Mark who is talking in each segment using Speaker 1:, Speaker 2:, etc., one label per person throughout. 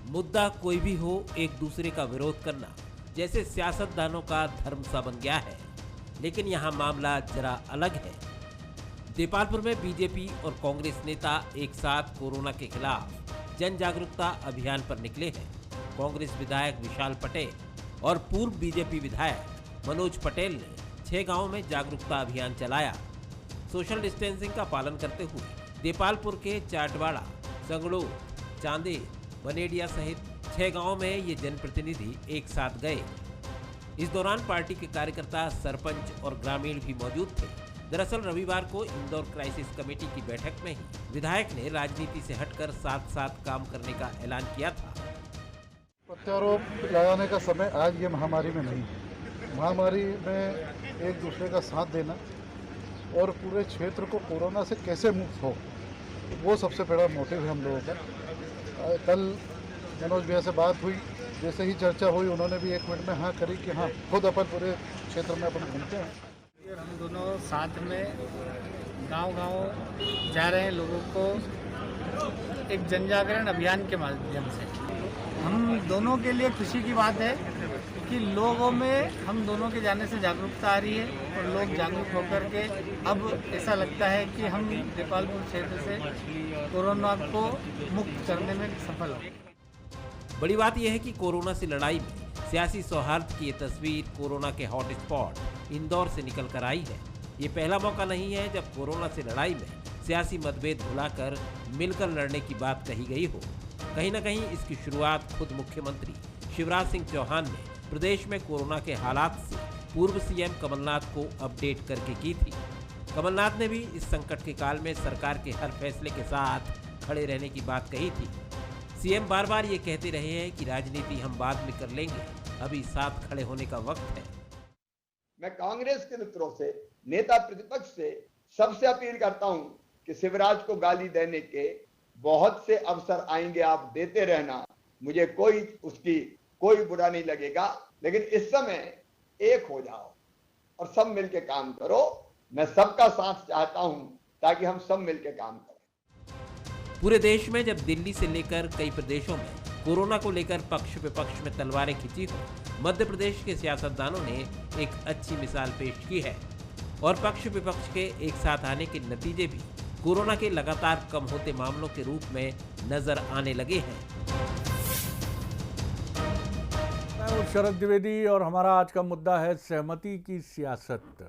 Speaker 1: मुद्दा कोई भी हो, एक दूसरे का विरोध करना जैसे सियासतदानों का धर्म सा बन गया है। लेकिन यहाँ मामला जरा अलग है। देपालपुर में बीजेपी और कांग्रेस नेता एक साथ कोरोना के खिलाफ जन जागरूकता अभियान पर निकले हैं। कांग्रेस विधायक विशाल पटेल और पूर्व बीजेपी विधायक मनोज पटेल ने 6 गांवों में जागरूकता अभियान चलाया। सोशल डिस्टेंसिंग का पालन करते हुए देपालपुर के चाटवाड़ा, संगड़ू, चांदे, बनेडिया सहित 6 गांवों में ये जनप्रतिनिधि एक साथ गए। इस दौरान पार्टी के कार्यकर्ता, सरपंच और ग्रामीण भी मौजूद थे। दरअसल रविवार को इंदौर क्राइसिस कमेटी की बैठक में ही विधायक ने राजनीति से हटकर साथ साथ काम करने का ऐलान किया था।
Speaker 2: प्रत्यारोप लगाने का समय आज ये महामारी में नहीं है। महामारी में एक दूसरे का साथ देना और पूरे क्षेत्र को कोरोना से कैसे मुक्त हो, वो सबसे बड़ा मोटिव है हम लोगों का। कल मनोज भैया से बात हुई, जैसे ही चर्चा हुई उन्होंने भी 1 मिनट में हाँ करी कि हाँ खुद अपन पूरे क्षेत्र में अपन घूमते हैं।
Speaker 3: हम दोनों साथ में गांव-गांव जा रहे हैं, लोगों को एक जन जागरण अभियान के माध्यम से। हम दोनों के लिए खुशी की बात है कि लोगों में हम दोनों के जाने से जागरूकता आ रही है और लोग जागरूक होकर के अब ऐसा लगता है कि हम देपालपुर क्षेत्र से कोरोना को मुक्त करने में सफल हो।
Speaker 1: बड़ी बात यह है कि कोरोना से लड़ाई में सियासी सौहार्द की ये तस्वीर कोरोना के हॉट स्पॉट इंदौर से निकल कर आई है। ये पहला मौका नहीं है जब कोरोना से लड़ाई में सियासी मतभेद भुलाकर मिलकर लड़ने की बात कही गई हो। कहीं न कहीं इसकी शुरुआत खुद मुख्यमंत्री शिवराज सिंह चौहान ने प्रदेश में कोरोना के हालात से पूर्व सीएम कमलनाथ को अपडेट करके की थी। कमलनाथ ने भी इस संकट के काल में सरकार के हर फैसले के साथ खड़े रहने की बात कही थी। सीएम बार बार ये कहते रहे हैं कि राजनीति हम बाद में कर लेंगे, अभी साथ खड़े होने का वक्त है।
Speaker 4: मैं कांग्रेस के मित्रों से, नेता प्रतिपक्ष से सबसे अपील करता हूं कि शिवराज को गाली देने के बहुत से अवसर आएंगे, आप देते रहना, मुझे कोई बुरा नहीं लगेगा। लेकिन इस समय एक हो जाओ और सब मिलके काम करो। मैं सबका साथ चाहता हूं ताकि हम सब मिलके काम करें।
Speaker 1: पूरे देश में जब दिल्ली से लेकर कई प्रदेशों में कोरोना को लेकर पक्ष विपक्ष में तलवारें खिंची हो, मध्य प्रदेश के सियासतदानों ने एक अच्छी मिसाल पेश की है और पक्ष विपक्ष के एक साथ आने के नतीजे भी कोरोना के लगातार कम होते मामलों के रूप में नजर आने लगे हैं।
Speaker 5: मैं शरद द्विवेदी और हमारा आज का मुद्दा है सहमति की सियासत।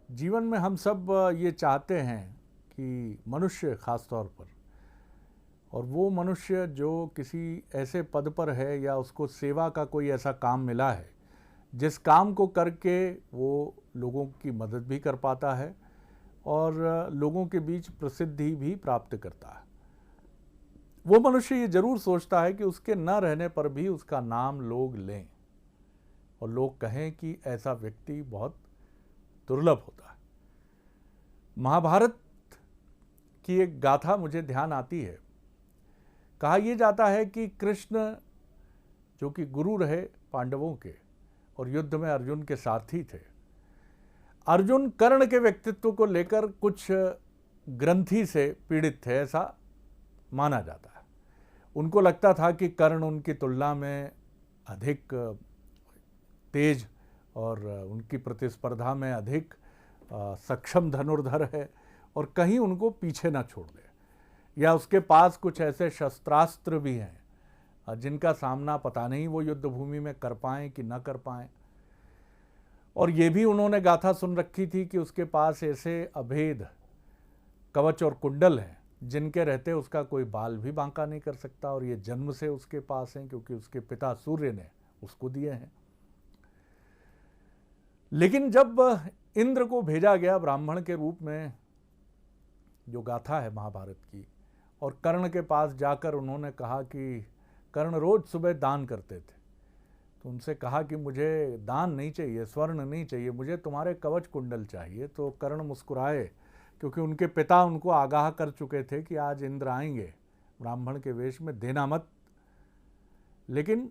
Speaker 5: जीवन में हम सब ये चाहते हैं कि मनुष्य खास तौर पर, और वो मनुष्य जो किसी ऐसे पद पर है या उसको सेवा का कोई ऐसा काम मिला है जिस काम को करके वो लोगों की मदद भी कर पाता है और लोगों के बीच प्रसिद्धि भी प्राप्त करता है, वो मनुष्य ये जरूर सोचता है कि उसके न रहने पर भी उसका नाम लोग लें और लोग कहें कि ऐसा व्यक्ति बहुत दुर्लभ होता है। महाभारत की एक गाथा मुझे ध्यान आती है। कहा यह जाता है कि कृष्ण जो कि गुरु रहे पांडवों के और युद्ध में अर्जुन के साथी थे, अर्जुन कर्ण के व्यक्तित्व को लेकर कुछ ग्रंथि से पीड़ित थे, ऐसा माना जाता है। उनको लगता था कि कर्ण उनकी तुलना में अधिक तेज और उनकी प्रतिस्पर्धा में अधिक सक्षम धनुर्धर है और कहीं उनको पीछे ना छोड़ दे, या उसके पास कुछ ऐसे शस्त्रास्त्र भी हैं जिनका सामना पता नहीं वो युद्ध भूमि में कर पाएँ कि ना कर पाएँ। और ये भी उन्होंने गाथा सुन रखी थी कि उसके पास ऐसे अभेद कवच और कुंडल हैं जिनके रहते उसका कोई बाल भी बांका नहीं कर सकता, और ये जन्म से उसके पास हैं क्योंकि उसके पिता सूर्य ने उसको दिए हैं। लेकिन जब इंद्र को भेजा गया ब्राह्मण के रूप में, जो गाथा है महाभारत की, और कर्ण के पास जाकर उन्होंने कहा कि कर्ण रोज सुबह दान करते थे, तो उनसे कहा कि मुझे दान नहीं चाहिए, स्वर्ण नहीं चाहिए, मुझे तुम्हारे कवच कुंडल चाहिए। तो कर्ण मुस्कुराए क्योंकि उनके पिता उनको आगाह कर चुके थे कि आज इंद्र आएंगे ब्राह्मण के वेश में, देना मत। लेकिन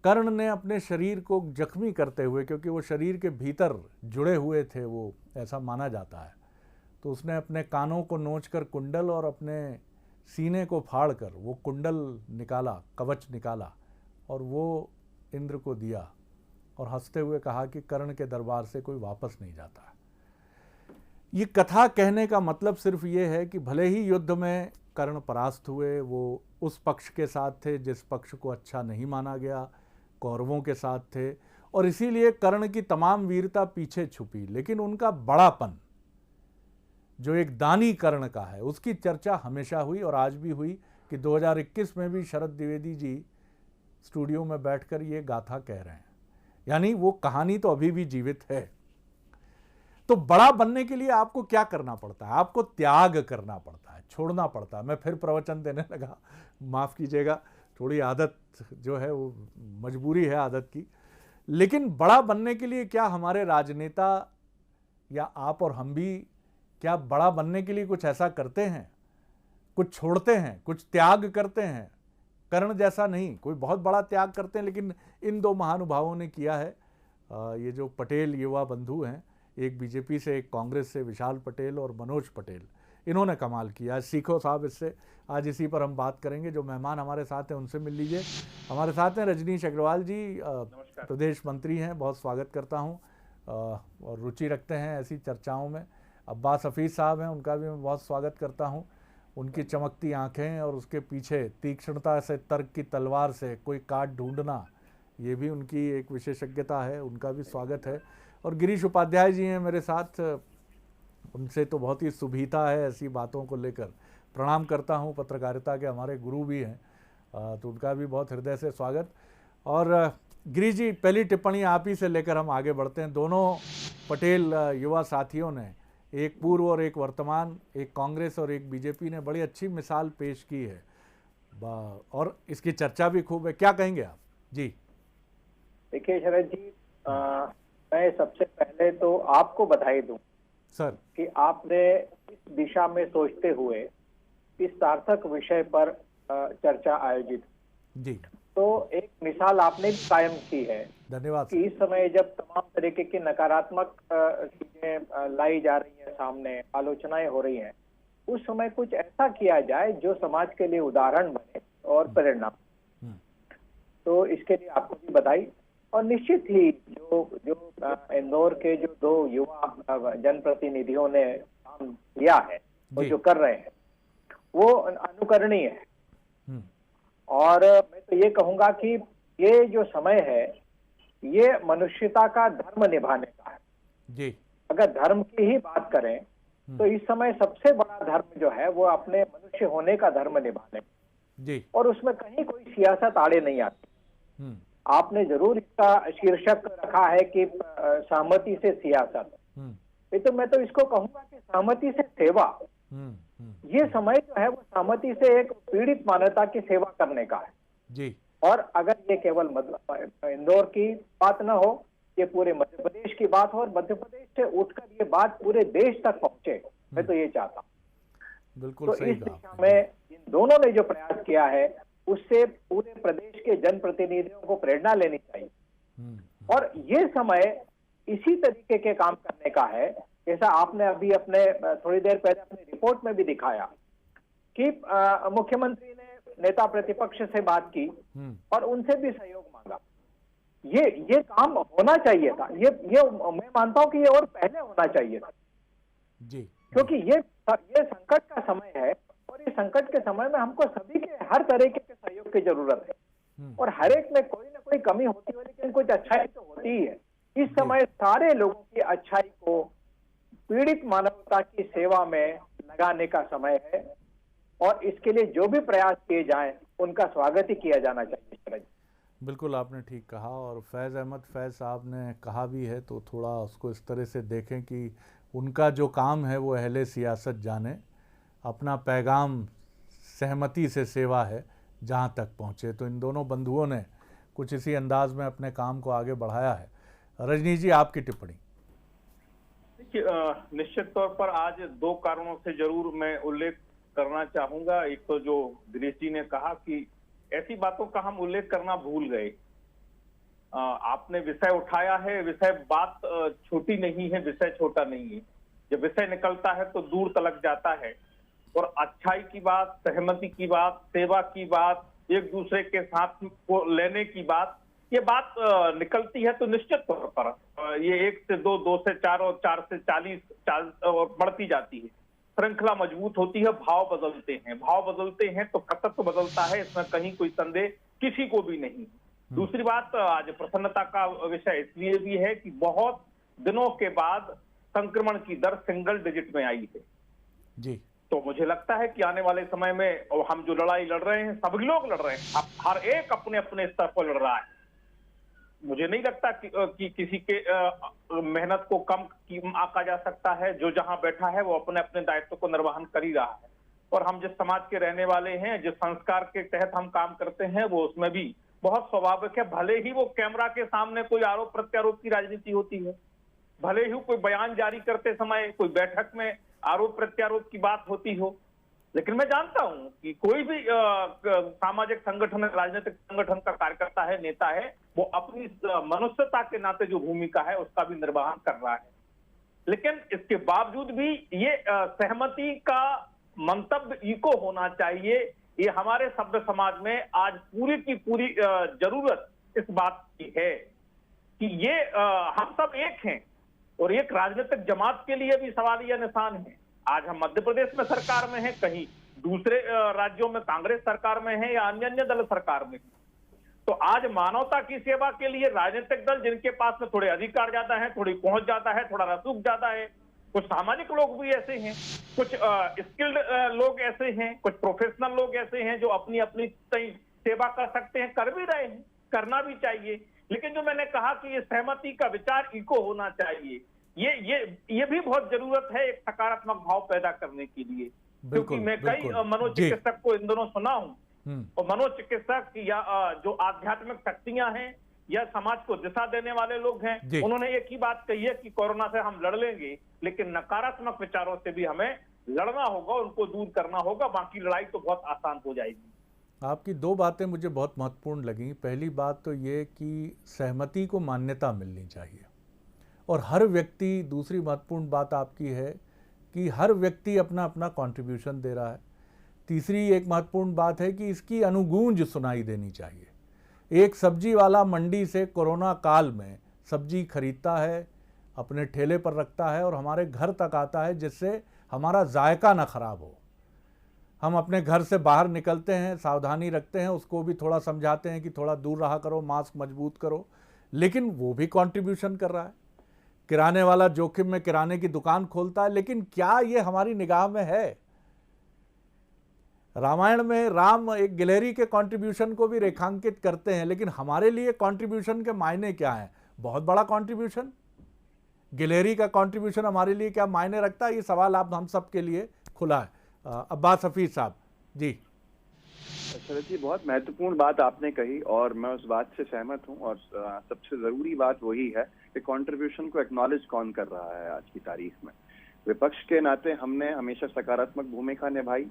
Speaker 5: कर्ण ने अपने शरीर को जख्मी करते हुए, क्योंकि वो शरीर के भीतर जुड़े हुए थे, वो ऐसा माना जाता है, तो उसने अपने कानों को नोचकर कुंडल और अपने सीने को फाड़कर वो कुंडल निकाला, कवच निकाला और वो इंद्र को दिया और हंसते हुए कहा कि कर्ण के दरबार से कोई वापस नहीं जाता। ये कथा कहने का मतलब सिर्फ ये है कि भले ही युद्ध में कर्ण परास्त हुए, वो उस पक्ष के साथ थे जिस पक्ष को अच्छा नहीं माना गया, कौरवों के साथ थे, और इसीलिए कर्ण की तमाम वीरता पीछे छुपी, लेकिन उनका बड़ापन जो एक दानी कर्ण का है उसकी चर्चा हमेशा हुई और आज भी हुई कि 2021 में भी शरद द्विवेदी जी स्टूडियो में बैठकर ये गाथा कह रहे हैं, यानी वो कहानी तो अभी भी जीवित है। तो बड़ा बनने के लिए आपको क्या करना पड़ता है? आपको त्याग करना पड़ता है, छोड़ना पड़ता है। मैं फिर प्रवचन देने लगा, माफ़ कीजिएगा, थोड़ी आदत जो है वो मजबूरी है आदत की। लेकिन बड़ा बनने के लिए क्या हमारे राजनेता या आप और हम भी क्या बड़ा बनने के लिए कुछ ऐसा करते हैं, कुछ छोड़ते हैं, कुछ त्याग करते हैं? कर्ण जैसा नहीं, कोई बहुत बड़ा त्याग करते हैं, लेकिन इन दो महानुभावों ने किया है। ये जो पटेल युवा बंधु हैं, एक बीजेपी से, एक कांग्रेस से, विशाल पटेल और मनोज पटेल, इन्होंने कमाल किया। सीखो साहब इससे, आज इसी पर हम बात करेंगे। जो मेहमान हमारे साथ हैं उनसे मिल लीजिए। हमारे साथ हैं रजनीश अग्रवाल जी, प्रदेश मंत्री हैं, बहुत स्वागत करता हूं और रुचि रखते हैं ऐसी चर्चाओं में। अब्बास हफीज़ साहब हैं, उनका भी मैं बहुत स्वागत करता हूं। उनकी चमकती आंखें और उसके पीछे तीक्ष्णता से तर्क की तलवार से कोई काट ढूंढना, ये भी उनकी एक विशेषज्ञता है, उनका भी स्वागत है। और गिरीश उपाध्याय जी हैं मेरे साथ, उनसे तो बहुत ही सुभीता है ऐसी बातों को लेकर। प्रणाम करता हूं, पत्रकारिता के हमारे गुरु भी हैं, तो उनका भी बहुत हृदय से स्वागत। और गिरीश जी, पहली टिप्पणी आप ही से लेकर हम आगे बढ़ते हैं। दोनों पटेल युवा साथियों ने, एक पूर्व और एक वर्तमान, एक कांग्रेस और एक बीजेपी ने बड़ी अच्छी मिसाल पेश की है और इसकी चर्चा भी खूब है। क्या कहेंगे आप जी?
Speaker 6: देखिए शरद जी, मैं सबसे पहले तो आपको बधाई दूं
Speaker 5: सर
Speaker 6: कि आपने इस दिशा में सोचते हुए इस सार्थक विषय पर चर्चा आयोजित
Speaker 5: जी।
Speaker 6: तो एक मिसाल आपने भी कायम की है।
Speaker 5: धन्यवाद
Speaker 6: कि इस समय जब तमाम तरीके की नकारात्मक चीजें लाई जा रही हैं, सामने आलोचनाएं हो रही हैं, उस समय कुछ ऐसा किया जाए जो समाज के लिए उदाहरण बने और प्रेरणा। तो इसके लिए आपको भी बधाई। और निश्चित ही जो इंदौर के जो दो युवा जनप्रतिनिधियों ने काम किया है और जो कर रहे हैं वो अनुकरणीय है। और मैं तो ये कहूंगा कि ये जो समय है ये मनुष्यता का धर्म निभाने का है
Speaker 5: जी।
Speaker 6: अगर धर्म की ही बात करें तो इस समय सबसे बड़ा धर्म जो है वो अपने मनुष्य होने का धर्म निभाने
Speaker 5: जी।
Speaker 6: और उसमें कहीं कोई सियासत आड़े नहीं आती। आपने जरूर इसका शीर्षक रखा है कि सहमति से सियासत। ये तो मैं तो इसको कहूंगा कि सहमति से सेवा। ये समय जो है वो सहमति से एक पीड़ित मानवता की सेवा करने का है
Speaker 5: जी।
Speaker 6: और अगर ये केवल इंदौर की बात न हो, ये पूरे मध्य प्रदेश की बात हो और मध्य प्रदेश से उठकर ये बात पूरे देश तक पहुंचे, मैं तो ये चाहता हूँ।
Speaker 5: बिल्कुल
Speaker 6: तो
Speaker 5: सही
Speaker 6: इस
Speaker 5: कहा
Speaker 6: दिशा में इन दोनों ने जो प्रयास किया है उससे पूरे प्रदेश के जनप्रतिनिधियों को प्रेरणा लेनी चाहिए। और ये समय इसी तरीके के काम करने का है, जैसा आपने अभी अपने थोड़ी देर पहले अपनी रिपोर्ट में भी दिखाया कि मुख्यमंत्री ने नेता प्रतिपक्ष से बात की और उनसे भी सहयोग मांगा। ये काम होना चाहिए था। ये मैं मानता हूं कि ये और पहले होना चाहिए था
Speaker 5: जी।
Speaker 6: क्योंकि ये संकट का समय है और इस संकट के समय में हमको सभी के हर तरीके के सहयोग की जरूरत है और हर एक में कोई ना कोई कमी होती है, लेकिन कुछ अच्छाई तो होती ही है। इस समय सारे लोगों की अच्छाई को पीड़ित मानवता की सेवा में लगाने का समय है और इसके लिए जो भी प्रयास किए जाएं उनका स्वागत ही किया जाना चाहिए।
Speaker 5: बिल्कुल आपने ठीक कहा और फैज़ अहमद फैज़ साहब ने कहा भी है, तो थोड़ा उसको इस तरह से देखें कि उनका जो काम है वो अहले सियासत जाने, अपना पैगाम सहमति से सेवा है जहाँ तक पहुँचे। तो इन दोनों बंधुओं ने कुछ इसी अंदाज में अपने काम को आगे बढ़ाया है। रजनीश जी, आपकी टिप्पणी।
Speaker 7: निश्चित तौर पर आज दो कारणों से जरूर मैं उल्लेख करना चाहूंगा। एक तो जो गिरीश जी ने कहा कि ऐसी बातों का हम उल्लेख करना भूल गए। आपने विषय उठाया है, विषय बात छोटी नहीं है, विषय छोटा नहीं है। जब विषय निकलता है तो दूर तलक जाता है और अच्छाई की बात, सहमति की बात, सेवा की बात, एक दूसरे के साथ को लेने की बात, ये बात निकलती है तो निश्चित तौर पर ये 1 से 2, 2 से 4 और 4 से 40 और बढ़ती जाती है। श्रृंखला मजबूत होती है, भाव बदलते हैं तो कर्तव्य बदलता है, इसमें कहीं कोई संदेह किसी को भी नहीं। दूसरी बात, आज प्रसन्नता का विषय इसलिए भी है कि बहुत दिनों के बाद संक्रमण की दर सिंगल डिजिट में आई है
Speaker 5: जी।
Speaker 7: तो मुझे लगता है कि आने वाले समय में हम जो लड़ाई लड़ रहे हैं, सभी लोग लड़ रहे हैं, अब हर एक अपने अपने स्तर पर लड़ रहा है। मुझे नहीं लगता कि किसी के मेहनत को कम आंका जा सकता है। जो जहां बैठा है वो अपने अपने दायित्व को निर्वहन कर ही रहा है, और हम जिस समाज के रहने वाले हैं, जिस संस्कार के तहत हम काम करते हैं, वो उसमें भी बहुत स्वाभाविक है। भले ही वो कैमरा के सामने कोई आरोप प्रत्यारोप की राजनीति होती है, भले ही कोई बयान जारी करते समय कोई बैठक में आरोप प्रत्यारोप की बात होती हो, लेकिन मैं जानता हूं कि कोई भी सामाजिक संगठन, राजनीतिक संगठन का कार्यकर्ता है, नेता है, वो अपनी मनुष्यता के नाते जो भूमिका है उसका भी निर्वहन कर रहा है। लेकिन इसके बावजूद भी ये सहमति का मंतव्य इको होना चाहिए। ये हमारे सभ्य समाज में आज पूरी की पूरी जरूरत इस बात की है कि ये हम सब एक हैं, और एक राजनीतिक जमात के लिए भी सवालिया निशान है। आज हम मध्य प्रदेश में सरकार में हैं, कहीं दूसरे राज्यों में कांग्रेस सरकार में है या अन्य अन्य दल सरकार में, तो आज मानवता की सेवा के लिए राजनीतिक दल जिनके पास में थोड़े अधिकार ज्यादा है, थोड़ी पहुंच ज्यादा है, थोड़ा रसूख ज्यादा है, कुछ सामाजिक लोग भी ऐसे हैं, कुछ स्किल्ड लोग ऐसे हैं, कुछ प्रोफेशनल लोग ऐसे हैं जो अपनी अपनी सेवा कर सकते हैं, कर भी रहे हैं, करना भी चाहिए। लेकिन जो मैंने कहा कि ये सहमति का विचार इको होना चाहिए, ये भी बहुत जरूरत है एक सकारात्मक भाव पैदा करने के लिए। क्योंकि मैं कई मनोचिकित्सक को इन दोनों सुना हूं, और मनोचिकित्सक या जो आध्यात्मिक शक्तियां हैं या समाज को दिशा देने वाले लोग हैं, उन्होंने एक ही बात कही है कि कोरोना से हम लड़ लेंगे, लेकिन नकारात्मक विचारों से भी हमें लड़ना होगा, उनको दूर करना होगा, बाकी लड़ाई तो बहुत आसान हो जाएगी।
Speaker 5: आपकी दो बातें मुझे बहुत महत्वपूर्ण लगी। पहली बात तो ये कि सहमति को मान्यता मिलनी चाहिए, और हर व्यक्ति, दूसरी महत्वपूर्ण बात आपकी है कि हर व्यक्ति अपना अपना कंट्रीब्यूशन दे रहा है। तीसरी एक महत्वपूर्ण बात है कि इसकी अनुगूंज सुनाई देनी चाहिए। एक सब्जी वाला मंडी से कोरोना काल में सब्जी खरीदता है, अपने ठेले पर रखता है और हमारे घर तक आता है, जिससे हमारा जायका ना खराब हो। हम अपने घर से बाहर निकलते हैं, सावधानी रखते हैं, उसको भी थोड़ा समझाते हैं कि थोड़ा दूर रहा करो, मास्क मजबूत करो, लेकिन वो भी कंट्रीब्यूशन कर रहा है। किराने वाला जोखिम में किराने की दुकान खोलता है, लेकिन क्या ये हमारी निगाह में है? रामायण में राम एक गिलहरी के कंट्रीब्यूशन को भी रेखांकित करते हैं, लेकिन हमारे लिए कंट्रीब्यूशन के मायने क्या हैं? बहुत बड़ा कंट्रीब्यूशन। गिलहरी का कंट्रीब्यूशन हमारे लिए क्या मायने रखता है? ये सवाल आप हम सब के लिए खुला है। अब्बास हफीज साहब जी।
Speaker 8: शरद जी, बहुत महत्वपूर्ण बात आपने कही और मैं उस बात से सहमत हूं, और सबसे जरूरी बात वही है कि कंट्रीब्यूशन को एक्नॉलेज कौन कर रहा है आज की तारीख में। विपक्ष के नाते हमने हमेशा सकारात्मक भूमिका निभाई,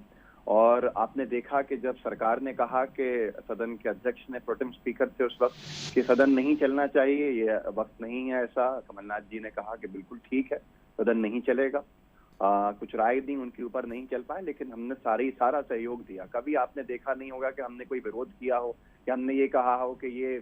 Speaker 8: और आपने देखा कि जब सरकार ने कहा कि सदन के अध्यक्ष ने, प्रोटेम स्पीकर थे उस वक्त, कि सदन नहीं चलना चाहिए, ये वक्त नहीं है ऐसा, कमलनाथ जी ने कहा कि बिल्कुल ठीक है, सदन नहीं चलेगा। कुछ राय दी, उनके ऊपर नहीं चल पाए, लेकिन हमने सारा सहयोग दिया। कभी आपने देखा नहीं होगा कि हमने कोई विरोध किया हो या हमने ये कहा हो कि ये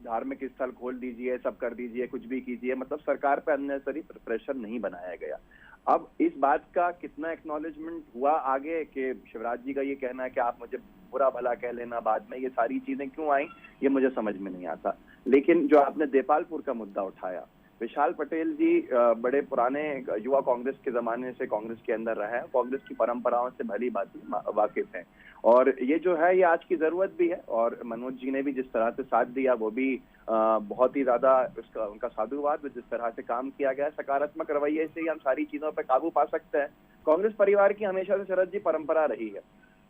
Speaker 8: धार्मिक स्थल खोल दीजिए, सब कर दीजिए, कुछ भी कीजिए, मतलब सरकार पे अननेसेसरी प्रेशर नहीं बनाया गया। अब इस बात का कितना एक्नॉलेजमेंट हुआ आगे कि शिवराज जी का ये कहना है कि आप मुझे बुरा भला कह लेना बाद में, ये सारी चीजें क्यों आई ये मुझे समझ में नहीं आता। लेकिन जो आपने देपालपुर का मुद्दा उठाया, विशाल पटेल जी बड़े पुराने युवा कांग्रेस के जमाने से कांग्रेस के अंदर रहे हैं, कांग्रेस की परंपराओं से भली भांति वाकिफ हैं, और ये जो है ये आज की जरूरत भी है। और मनोज जी ने भी जिस तरह से साथ दिया वो भी बहुत ही ज्यादा उनका साधुवाद। जिस तरह से काम किया गया, सकारात्मक रवैये से ही हम सारी चीजों पर काबू पा सकते हैं। कांग्रेस परिवार की हमेशा से शरद जी परंपरा रही है।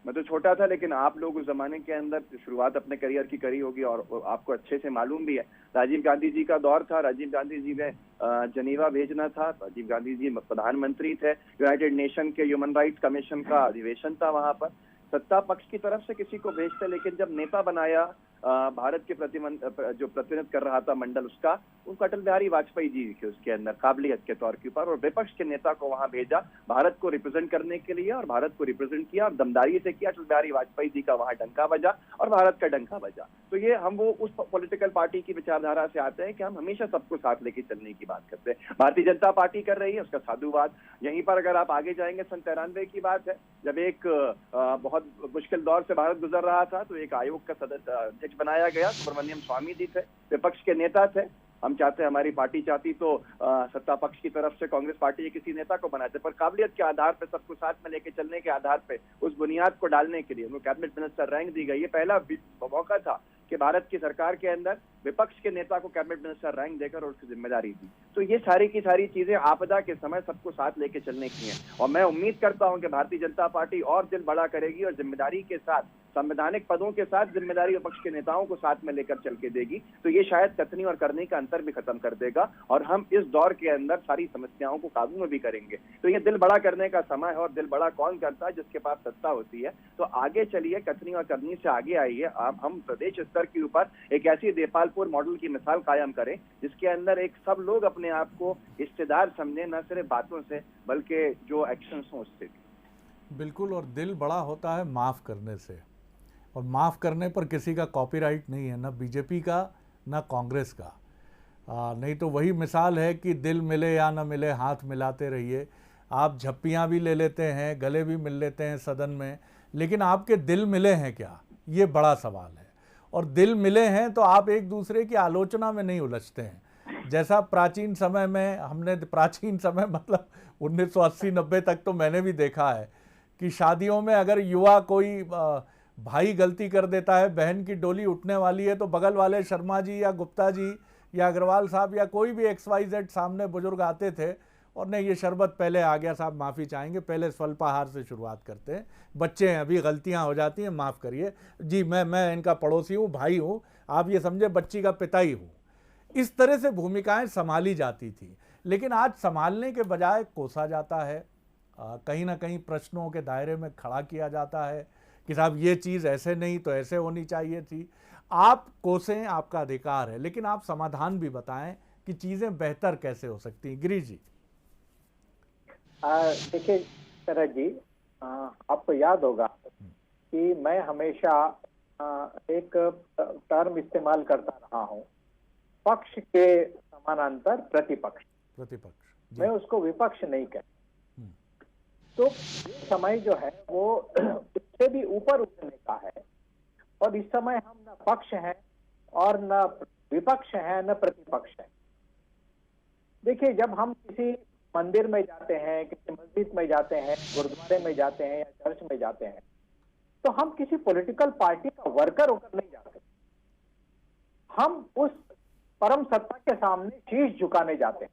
Speaker 8: मैं तो छोटा था, लेकिन आप लोग उस जमाने के अंदर शुरुआत अपने करियर की करी होगी और आपको अच्छे से मालूम भी है। राजीव गांधी जी का दौर था, राजीव गांधी जी ने जनीवा भेजना था, राजीव गांधी जी प्रधानमंत्री थे, यूनाइटेड नेशन के ह्यूमन राइट्स कमीशन का अधिवेशन था वहां पर, सत्ता पक्ष की तरफ से किसी को भेजते, लेकिन जब नेता बनाया भारत के जो प्रतिनिधित्व कर रहा था मंडल उसका, उनको अटल बिहारी वाजपेयी जी के उसके अंदर काबिलियत के तौर के ऊपर, और विपक्ष के नेता को वहां भेजा भारत को रिप्रेजेंट करने के लिए, और भारत को रिप्रेजेंट किया और दमदारी से किया। अटल बिहारी वाजपेयी जी का वहां डंका बजा और भारत का डंका बजा। तो ये हम वो उस पॉलिटिकल पार्टी की विचारधारा से आते हैं कि हम हमेशा सबको साथ लेके चलने की बात करते हैं। भारतीय जनता पार्टी कर रही है उसका साधुवाद। यहीं पर अगर आप आगे जाएंगे, सन 93 की बात है, जब एक बहुत मुश्किल दौर से भारत गुजर रहा था, तो एक आयोग का सदस्य अध्यक्ष बनाया गया। सुब्रमण्यम स्वामी जी थे, विपक्ष के नेता थे। हम चाहते, हमारी पार्टी चाहती तो सत्ता पक्ष की तरफ से कांग्रेस पार्टी के किसी नेता को बनाते, पर काबिलियत के आधार पर, सबको साथ में लेके चलने के आधार पे, उस बुनियाद को डालने के लिए उनको कैबिनेट मिनिस्टर रैंक दी गई। ये पहला मौका था कि भारत की सरकार के अंदर विपक्ष के नेता को कैबिनेट मिनिस्टर रैंक देकर और उसकी जिम्मेदारी दी। तो ये सारी की सारी चीजें आपदा के समय सबको साथ लेके चलने की हैं, और मैं उम्मीद करता हूं कि भारतीय जनता पार्टी और दिल बड़ा करेगी और जिम्मेदारी के साथ, संवैधानिक पदों के साथ जिम्मेदारी विपक्ष के नेताओं को साथ में लेकर चल के देगी। तो ये शायद कथनी और करनी का अंतर भी खत्म कर देगा, और हम इस दौर के अंदर सारी समस्याओं को काबू में भी करेंगे। तो ये दिल बड़ा करने का समय है, और दिल बड़ा कौन करता है? जिसके पास सत्ता होती है। तो आगे चलिए, कथनी और करनी से आगे आइए। हम प्रदेश स्तर के ऊपर एक ऐसी देपालपुर मॉडल की मिसाल कायम करें, जिसके अंदर एक सब लोग अपने आप को हिस्सेदार समझे, न सिर्फ बातों से बल्कि जो एक्शंस हों उससे भी।
Speaker 5: बिल्कुल, और दिल बड़ा होता है माफ़ करने से, और माफ़ करने पर किसी का कॉपीराइट नहीं है, ना बीजेपी का ना कांग्रेस का। नहीं तो वही मिसाल है कि दिल मिले या ना मिले, हाथ मिलाते रहिए। आप झप्पियाँ भी ले लेते हैं, गले भी मिल लेते हैं सदन में, लेकिन आपके दिल मिले हैं क्या, ये बड़ा सवाल है। और दिल मिले हैं तो आप एक दूसरे की आलोचना में नहीं उलझते हैं। जैसा प्राचीन समय में हमने, प्राचीन समय मतलब 1980-90 तक तो मैंने भी देखा है कि शादियों में अगर युवा कोई भाई गलती कर देता है, बहन की डोली उठने वाली है, तो बगल वाले शर्मा जी या गुप्ता जी या अग्रवाल साहब या कोई भी XYZ सामने बुजुर्ग आते थे, और नहीं, ये शरबत पहले आ गया साहब, माफ़ी चाहेंगे, पहले स्वल्पाहार से शुरुआत करते हैं, बच्चे हैं अभी, गलतियां हो जाती हैं, माफ़ करिए जी, मैं इनका पड़ोसी हूँ, भाई हूँ, आप ये समझे बच्ची का पिता ही हूँ। इस तरह से भूमिकाएं संभाली जाती थी, लेकिन आज संभालने के बजाय कोसा जाता है, कहीं ना कहीं प्रश्नों के दायरे में खड़ा किया जाता है कि साहब ये चीज़ ऐसे नहीं तो ऐसे होनी चाहिए थी। आप कोसें, आपका अधिकार है, लेकिन आप समाधान भी बताएं कि चीज़ें बेहतर कैसे हो सकती हैं। गिरीश जी।
Speaker 6: देखिए शरद जी, आपको याद होगा कि मैं हमेशा एक टर्म इस्तेमाल करता रहा हूं, पक्ष के समानांतर प्रतिपक्ष। मैं उसको विपक्ष नहीं कहता। तो ये समय जो है वो इससे भी ऊपर उठने का है, और इस समय हम न पक्ष हैं और न विपक्ष हैं न प्रतिपक्ष हैं। देखिए, जब हम किसी मंदिर में जाते हैं, किसी मस्जिद में जाते हैं, गुरुद्वारे में जाते हैं या चर्च में जाते हैं, तो हम किसी पॉलिटिकल पार्टी का वर्कर होकर नहीं जाते। हम उस परम सत्ता के सामने शीश झुकाने जाते हैं।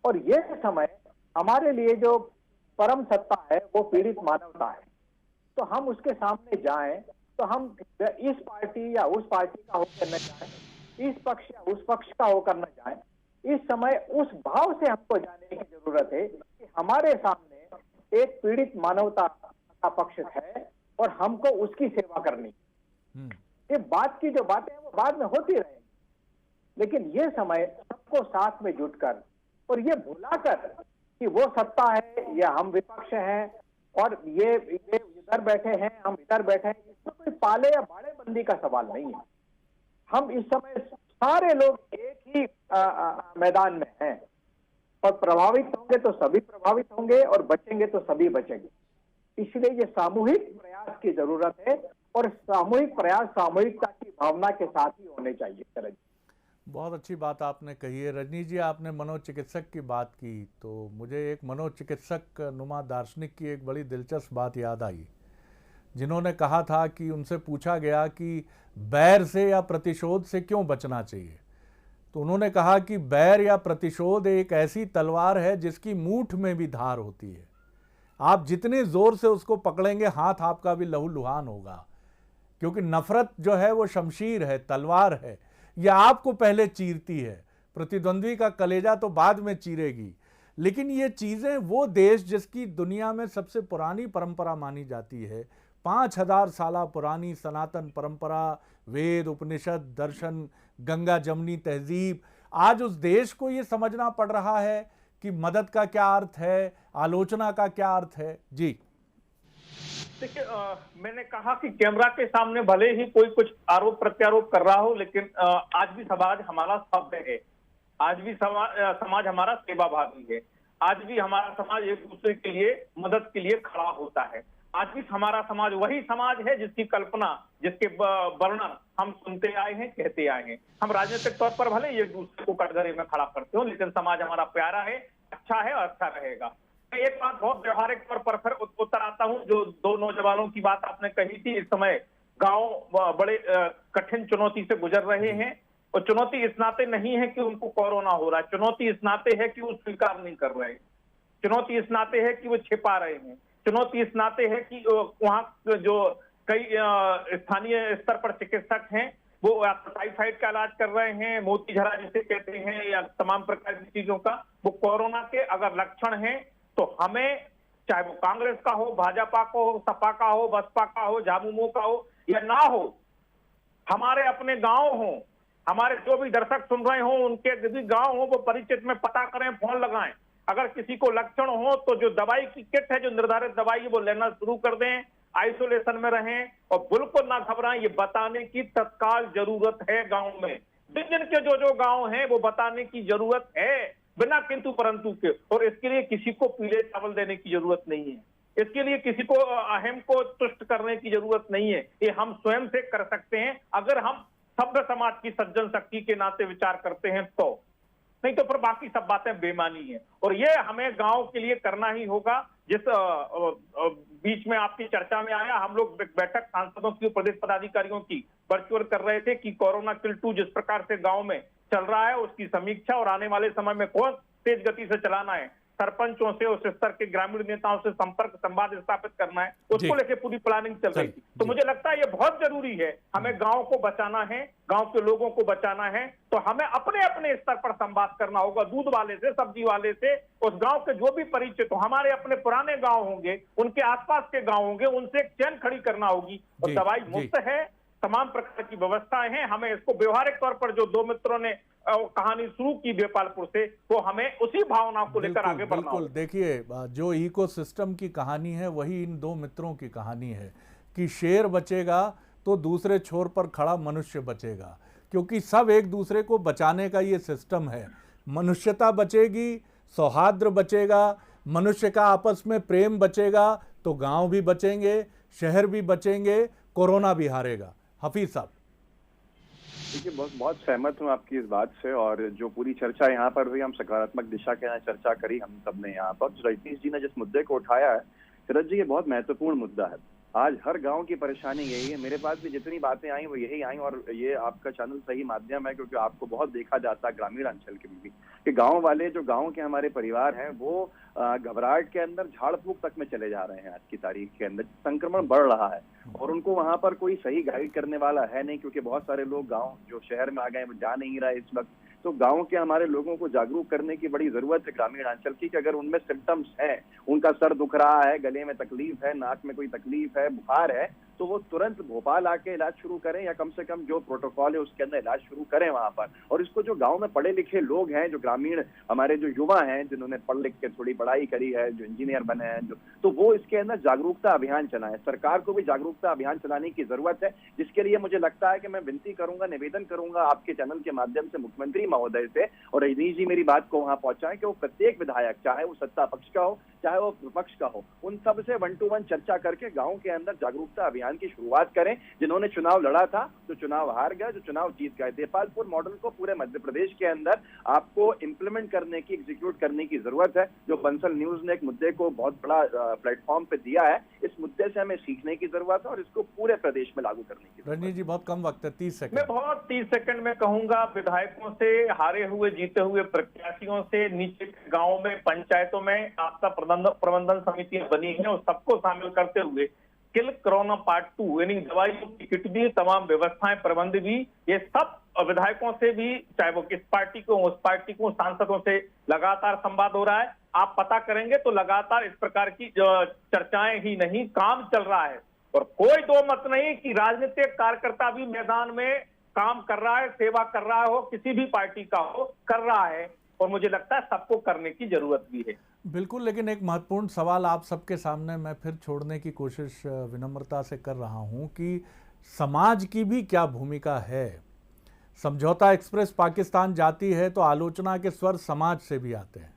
Speaker 6: और ये समय हमारे लिए जो परम सत्ता है वो पीड़ित मानवता है। तो हम उसके सामने जाएं, तो हम इस पार्टी या उस पार्टी का होकर न जाएं, इस पक्ष या उस पक्ष का होकर न जाएं। इस समय उस भाव से हमको जाने की जरूरत है कि हमारे सामने एक पीड़ित मानवता का पक्ष है और हमको उसकी सेवा करनी। ये बात की जो बातें हैं वो बाद में होती रहेंगी, लेकिन ये समय सबको साथ में जुटकर और ये भुलाकर कि वो सत्ता है या हम विपक्ष हैं और ये इधर बैठे हैं हम इधर बैठे हैं, इसमें कोई पाले या बाड़े बंदी का सवाल नहीं है। हम इस समय सारे लोग एक ही मैदान में हैं, और प्रभावित होंगे तो सभी प्रभावित होंगे और बचेंगे तो सभी बचेंगे। इसलिए ये सामूहिक प्रयास की जरूरत है, और सामूहिक प्रयास सामूहिकता की भावना के साथ ही होने चाहिए। शरद,
Speaker 5: बहुत अच्छी बात आपने कही है। रजनी जी, आपने मनोचिकित्सक की बात की, तो मुझे एक मनोचिकित्सक नुमा दार्शनिक की एक बड़ी दिलचस्प बात याद आई, जिन्होंने कहा था कि उनसे पूछा गया कि बैर से या प्रतिशोध से क्यों बचना चाहिए, तो उन्होंने कहा कि बैर या प्रतिशोध एक ऐसी तलवार है जिसकी मूठ में भी धार होती है। आप जितने जोर से उसको पकड़ेंगे, हाथ आपका भी लहूलुहान होगा, क्योंकि नफरत जो है वो शमशीर है, तलवार है, यह आपको पहले चीरती है, प्रतिद्वंद्वी का कलेजा तो बाद में चीरेगी। लेकिन ये चीज़ें, वो देश जिसकी दुनिया में सबसे पुरानी परंपरा मानी जाती है, 5000 साल पुरानी सनातन परंपरा, वेद, उपनिषद, दर्शन, गंगा जमनी तहजीब, आज उस देश को ये समझना पड़ रहा है कि मदद का क्या अर्थ है, आलोचना का क्या अर्थ है। जी
Speaker 7: देखिए, मैंने कहा कि कैमरा के सामने भले ही कोई कुछ आरोप प्रत्यारोप कर रहा हो, लेकिन आज भी समाज हमारा सभ्य है, आज भी समाज हमारा सेवाभावी है, आज भी हमारा समाज एक दूसरे के लिए मदद के लिए खड़ा होता है। आज भी हमारा समाज वही समाज है जिसकी कल्पना, जिसके वर्णन हम सुनते आए हैं, कहते आए हैं। हम राजनीतिक तौर पर भले एक दूसरे को कटघरे में खड़ा करते हो, लेकिन समाज हमारा प्यारा है, अच्छा है और अच्छा रहेगा। एक बात बहुत व्यवहारिक तौर पर फिर उत्तर आता हूं, जो दो नौजवानों की बात आपने कही थी। इस समय गांव बड़े कठिन चुनौती से गुजर रहे हैं, और चुनौती इस नाते नहीं है कि उनको कोरोना हो रहा है, चुनौती इस नाते है कि वो स्वीकार नहीं कर रहे, चुनौती इस नाते है कि वो छिपा रहे हैं, चुनौती इस नाते है कि वहां जो कई स्थानीय स्तर पर चिकित्सक हैं वो टाइफाइड का इलाज कर रहे हैं, मोतीझरा जिसे कहते हैं, या तमाम प्रकार की चीजों का। वो कोरोना के अगर लक्षण हैं तो हमें, चाहे वो कांग्रेस का हो, भाजपा का हो, सपा का हो, बसपा का हो, झामुमो का हो या ना हो, हमारे अपने गांव हो, हमारे जो भी दर्शक सुन रहे हो उनके यदि गांव हो वो परिचित में पता करें, फोन लगाएं। अगर किसी को लक्षण हो तो जो दवाई की किट है, जो निर्धारित दवाई है, वो लेना शुरू कर दें, आइसोलेशन में रहें और बिल्कुल ना घबराएं। ये बताने की तत्काल जरूरत है गांव में, जिन के जो गांव हैं वो बताने की जरूरत है, बिना किंतु परंतु के। और इसके लिए किसी को पीले चावल देने की जरूरत नहीं है, इसके लिए किसी को अहम को तुष्ट करने की जरूरत नहीं है। ये हम स्वयं से कर सकते हैं अगर हम सभ्य समाज की सज्जन शक्ति के नाते विचार करते हैं तो, नहीं तो फिर बाकी सब बातें बेमानी है। और ये हमें गांव के लिए करना ही होगा। जिस बीच में आपकी चर्चा में आया, हम लोग बैठक सांसदों की, प्रदेश पदाधिकारियों की वर्चुअल कर रहे थे कि कोरोना किल 2 जिस प्रकार से गांव में चल रहा है उसकी समीक्षा और आने वाले समय में कौन तेज गति से चलाना है, सरपंचों से, उस स्तर के ग्रामीण नेताओं से संपर्क संवाद स्थापित करना है, उसको लेकर पूरी प्लानिंग चल रही थी। तो मुझे लगता है ये बहुत जरूरी है, हमें गांव को बचाना है, गांव के लोगों को बचाना है, तो हमें अपने अपने स्तर पर संवाद करना होगा, दूध वाले से, सब्जी वाले से, उस गांव के जो भी परिचित हो, हमारे अपने पुराने गांव होंगे, उनके आसपास के गांव होंगे, उनसे एक चैन खड़ी करना होगी। और दवाई मुफ्त है, तमाम प्रकार की व्यवस्थाएं हैं, हमें इसको व्यवहारिक तौर पर जो दो मित्रों ने कहानी शुरू की नेपालपुर से, वो हमें उसी भावना को लेकर आगे बढ़ना
Speaker 5: बिल्कुल। देखिए, जो इकोसिस्टम की कहानी है वही इन दो मित्रों की कहानी है कि शेर बचेगा तो दूसरे छोर पर खड़ा मनुष्य बचेगा, क्योंकि सब एक दूसरे को बचाने का ये सिस्टम है। मनुष्यता बचेगी, सौहार्द बचेगा, मनुष्य का आपस में प्रेम बचेगा तो गांव भी बचेंगे, शहर भी बचेंगे, कोरोना भी हारेगा। हफीज साहब।
Speaker 8: देखिए, बहुत सहमत हूँ आपकी इस बात से, और जो पूरी चर्चा यहाँ पर हुई, हम सकारात्मक दिशा के यहाँ चर्चा करी हम सब ने यहाँ पर। रजनीश जी ने जिस मुद्दे को उठाया है, शरद जी, ये बहुत महत्वपूर्ण मुद्दा है। आज हर गांव की परेशानी यही है। मेरे पास भी जितनी बातें आई वो यही आई, और ये आपका चैनल सही माध्यम है, क्योंकि आपको बहुत देखा जाता है ग्रामीण अंचल के भी कि गांव वाले, जो गांव के हमारे परिवार हैं, वो घबराहट के अंदर झाड़ फूक तक में चले जा रहे हैं। आज की तारीख के अंदर संक्रमण बढ़ रहा है और उनको वहां पर कोई सही गाइड करने वाला है नहीं, क्योंकि बहुत सारे लोग गाँव जो शहर में आ गए वो जा नहीं रहे इस वक्त। तो गांव के हमारे लोगों को जागरूक करने की बड़ी जरूरत है ग्रामीण अंचल की, कि अगर उनमें सिम्टम्स है, उनका सर दुख रहा है, गले में तकलीफ है, नाक में कोई तकलीफ है, बुखार है, तो वो तुरंत भोपाल आके इलाज शुरू करें, या कम से कम जो प्रोटोकॉल है उसके अंदर इलाज शुरू करें वहां पर। और इसको जो गांव में पढ़े लिखे लोग हैं, जो ग्रामीण हमारे जो युवा हैं, जिन्होंने पढ़ लिख के थोड़ी पढ़ाई करी है, जो इंजीनियर बने हैं, तो वो इसके अंदर जागरूकता अभियान चलाएं। सरकार को भी जागरूकता अभियान चलाने की जरूरत है, जिसके लिए मुझे लगता है कि मैं विनती करूंगा, निवेदन करूंगा आपके चैनल के माध्यम से मुख्यमंत्री महोदय से, और रजनीश जी मेरी बात को वहां पहुंचाएं कि वो प्रत्येक विधायक, चाहे वो सत्ता पक्ष का हो चाहे वो विपक्ष का हो, उन सब से 1 to 1 चर्चा करके गांव के अंदर जागरूकता अभियान की शुरुआत करें। जिन्होंने चुनाव लड़ा था तो चुनाव हार गए, जो चुनाव जीत गए। नेपालपुर मॉडल को पूरे मध्य प्रदेश के अंदर आपको इंप्लीमेंट करने की, एग्जीक्यूट करने की जरूरत है। जो बंसल न्यूज ने एक मुद्दे को बहुत बड़ा प्लेटफॉर्म पे दिया है, इस मुद्दे से हमें सीखने की जरूरत है और इसको पूरे प्रदेश में लागू करने की।
Speaker 5: रजनीश जी, बहुत कम वक्त है, 30 सेकंड।
Speaker 7: मैं बहुत 30 सेकंड में कहूंगा, विधायकों से, हारे हुए जीते हुए प्रत्याशियों से, नीचे गाँव में, पंचायतों में आपका प्रबंधन समितियां बनी हैं, और सबको शामिल करते हुए किल कोरोना पार्ट 2 यानी दवाइयों की किट भी, तमाम व्यवस्थाएं, प्रबंध भी, ये सब विधायकों से भी, चाहे वो किस पार्टी को, उस पार्टी को, सांसदों से लगातार संवाद हो रहा है। आप पता करेंगे तो लगातार इस प्रकार की चर्चाएं ही नहीं, काम चल रहा है। और कोई दो मत नहीं कि राजनीतिक कार्यकर्ता भी मैदान में काम कर रहा है, सेवा कर रहा हो, किसी भी पार्टी का हो, कर रहा है, और मुझे लगता है सबको करने की जरूरत भी है।
Speaker 5: बिल्कुल, लेकिन एक महत्वपूर्ण सवाल आप सबके सामने मैं फिर छोड़ने की कोशिश विनम्रता से कर रहा हूं कि समाज की भी क्या भूमिका है। समझौता एक्सप्रेस पाकिस्तान जाती है तो आलोचना के स्वर समाज से भी आते हैं।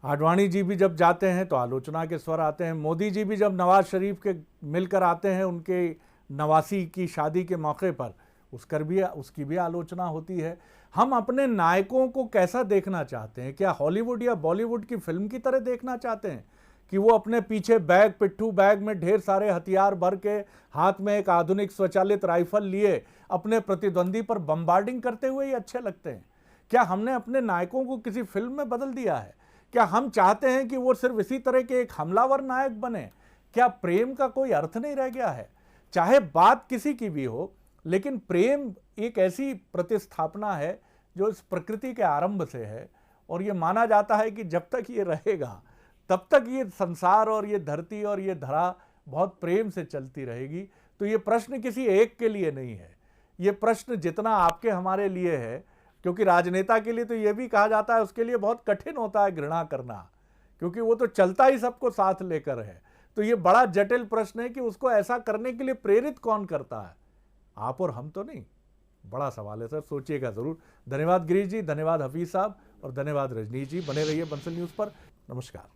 Speaker 5: आडवाणी जी भी जब जाते हैं तो आलोचना के स्वर आते हैं। मोदी जी भी जब नवाज शरीफ के मिलकर आते हैं उनके 89 की शादी के मौके पर, उसकी भी आलोचना होती है। हम अपने नायकों को कैसा देखना चाहते हैं? क्या हॉलीवुड या बॉलीवुड की फिल्म की तरह देखना चाहते हैं कि वो अपने पीछे बैग, पिट्ठू बैग में ढेर सारे हथियार भर के, हाथ में एक आधुनिक स्वचालित राइफल लिए अपने प्रतिद्वंदी पर बम्बार्डिंग करते हुए ही अच्छे लगते हैं? क्या हमने अपने नायकों को किसी फिल्म में बदल दिया है? क्या हम चाहते हैं कि वो सिर्फ इसी तरह के एक हमलावर नायक बने? क्या प्रेम का कोई अर्थ नहीं रह गया है? चाहे बात किसी की भी हो, लेकिन प्रेम एक ऐसी प्रतिस्थापना है जो इस प्रकृति के आरंभ से है, और ये माना जाता है कि जब तक ये रहेगा तब तक ये संसार और ये धरती और ये धरा बहुत प्रेम से चलती रहेगी। तो ये प्रश्न किसी एक के लिए नहीं है, ये प्रश्न जितना आपके हमारे लिए है, क्योंकि राजनेता के लिए तो ये भी कहा जाता है उसके लिए बहुत कठिन होता है घृणा करना, क्योंकि वो तो चलता ही सबको साथ लेकर है। तो ये बड़ा जटिल प्रश्न है कि उसको ऐसा करने के लिए प्रेरित कौन करता है, आप और हम तो नहीं। बड़ा सवाल है सर, सोचिएगा जरूर। धन्यवाद गिरीश जी, धन्यवाद हफीज साहब, और धन्यवाद रजनीश जी। बने रहिए बंसल न्यूज़ पर। नमस्कार।